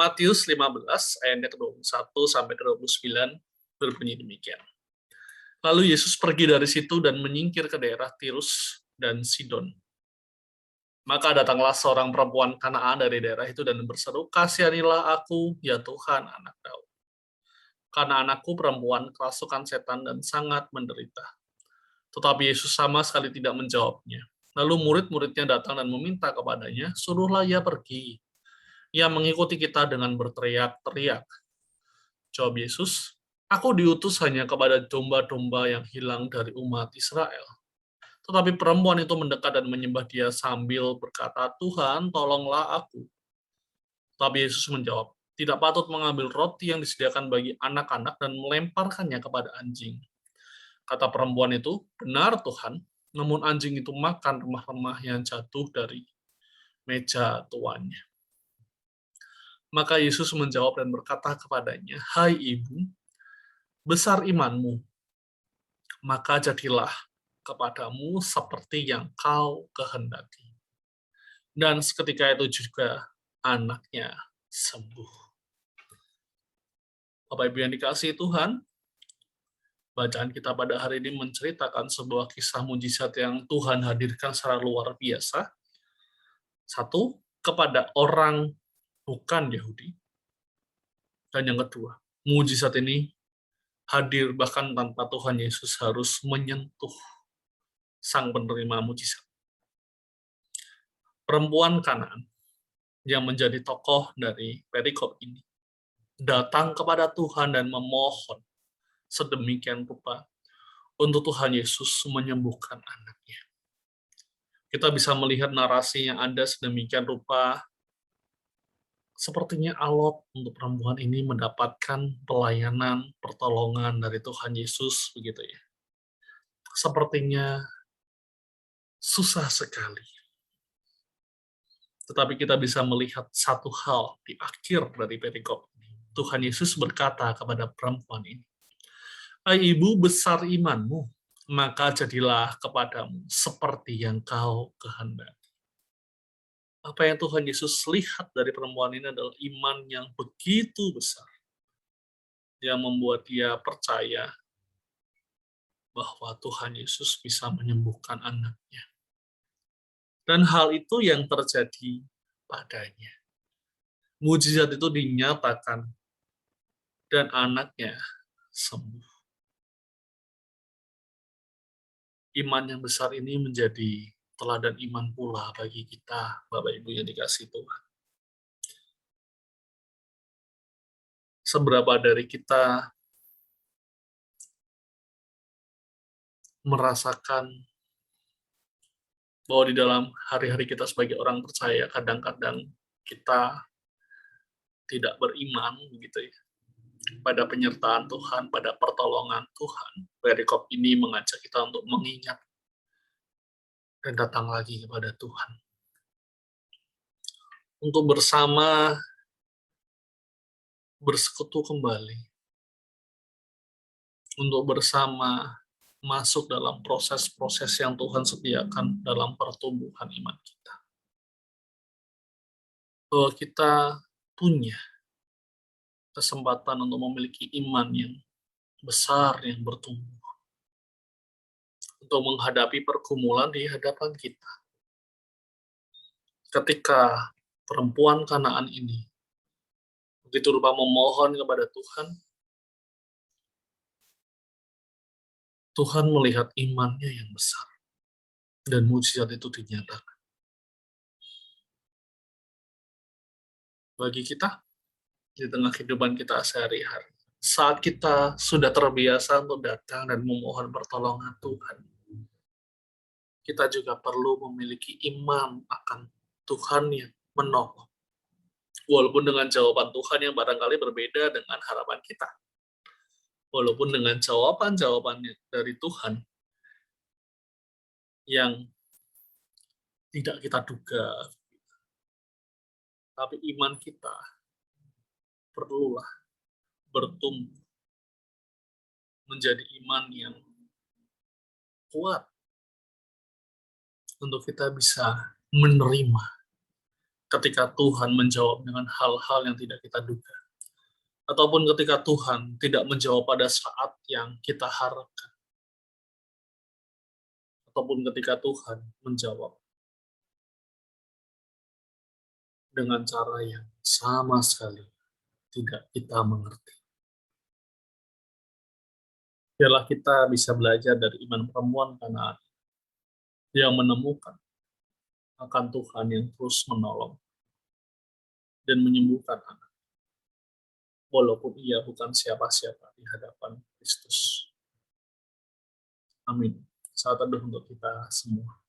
Matius 15 ayat ke-21 sampai ke-29 berbunyi demikian. Lalu Yesus pergi dari situ dan menyingkir ke daerah Tirus dan Sidon. Maka datanglah seorang perempuan Kanaan dari daerah itu dan berseru, "Kasihanilah aku, ya Tuhan, anak Daud. Karena anakku perempuan kerasukan setan dan sangat menderita." Tetapi Yesus sama sekali tidak menjawabnya. Lalu murid-muridnya datang dan meminta kepadanya, "Suruhlah ia pergi." Ia mengikuti kita dengan berteriak-teriak. Jawab Yesus, "Aku diutus hanya kepada domba-domba yang hilang dari umat Israel." Tetapi perempuan itu mendekat dan menyembah dia sambil berkata, "Tuhan, tolonglah aku." Tapi Yesus menjawab, "Tidak patut mengambil roti yang disediakan bagi anak-anak dan melemparkannya kepada anjing." Kata perempuan itu, "Benar Tuhan, namun anjing itu makan remah-remah yang jatuh dari meja tuannya." Maka Yesus menjawab dan berkata kepadanya, "Hai ibu, besar imanmu, maka jadilah kepadamu seperti yang kau kehendaki." Dan seketika itu juga anaknya sembuh. Bapak Ibu yang dikasihi Tuhan, bacaan kita pada hari ini menceritakan sebuah kisah mujizat yang Tuhan hadirkan secara luar biasa. Satu, kepada orang bukan Yahudi. Dan yang kedua, mujizat ini hadir bahkan tanpa Tuhan Yesus harus menyentuh sang penerima mujizat. Perempuan Kanaan yang menjadi tokoh dari perikop ini datang kepada Tuhan dan memohon sedemikian rupa untuk Tuhan Yesus menyembuhkan anaknya. Kita bisa melihat narasi yang ada sedemikian rupa, sepertinya alot untuk perempuan ini mendapatkan pelayanan, pertolongan dari Tuhan Yesus, begitu ya. Sepertinya susah sekali. Tetapi kita bisa melihat satu hal di akhir dari perikop ini. Tuhan Yesus berkata kepada perempuan ini, "Hai ibu, besar imanmu, maka jadilah kepadamu seperti yang kau kehendaki." Apa yang Tuhan Yesus lihat dari perempuan ini adalah iman yang begitu besar, yang membuat dia percaya bahwa Tuhan Yesus bisa menyembuhkan anaknya. Dan hal itu yang terjadi padanya. Mujizat itu dinyatakan dan anaknya sembuh. Iman yang besar ini menjadi teladan iman pula bagi kita, Bapak Ibu yang dikasihi Tuhan. Seberapa dari kita merasakan bahwa di dalam hari-hari kita sebagai orang percaya, kadang-kadang kita tidak beriman, begitu ya, pada penyertaan Tuhan, pada pertolongan Tuhan. Perikop ini mengajak kita untuk mengingat dan datang lagi kepada Tuhan. Untuk bersama bersekutu kembali. Untuk bersama masuk dalam proses-proses yang Tuhan sediakan dalam pertumbuhan iman kita. Bahwa kita punya kesempatan untuk memiliki iman yang besar, yang bertumbuh. Untuk menghadapi pergumulan di hadapan kita. Ketika perempuan Kanaan ini begitu rupa memohon kepada Tuhan, Tuhan melihat imannya yang besar. Dan mujizat itu dinyatakan. Bagi kita, di tengah kehidupan kita sehari-hari, saat kita sudah terbiasa untuk datang dan memohon pertolongan Tuhan, kita juga perlu memiliki iman akan Tuhan yang menolong. Walaupun dengan jawaban Tuhan yang barangkali berbeda dengan harapan kita. Walaupun dengan jawaban-jawabannya dari Tuhan yang tidak kita duga. Tapi iman kita perlulah bertumbuh menjadi iman yang kuat untuk kita bisa menerima ketika Tuhan menjawab dengan hal-hal yang tidak kita duga, ataupun ketika Tuhan tidak menjawab pada saat yang kita harapkan, ataupun ketika Tuhan menjawab dengan cara yang sama sekali tidak kita mengerti. Biarlah kita bisa belajar dari iman perempuan Kanaan yang menemukan akan Tuhan yang terus menolong dan menyembuhkan anak, walaupun ia bukan siapa-siapa di hadapan Kristus. Amin. Saat teduh untuk kita semua.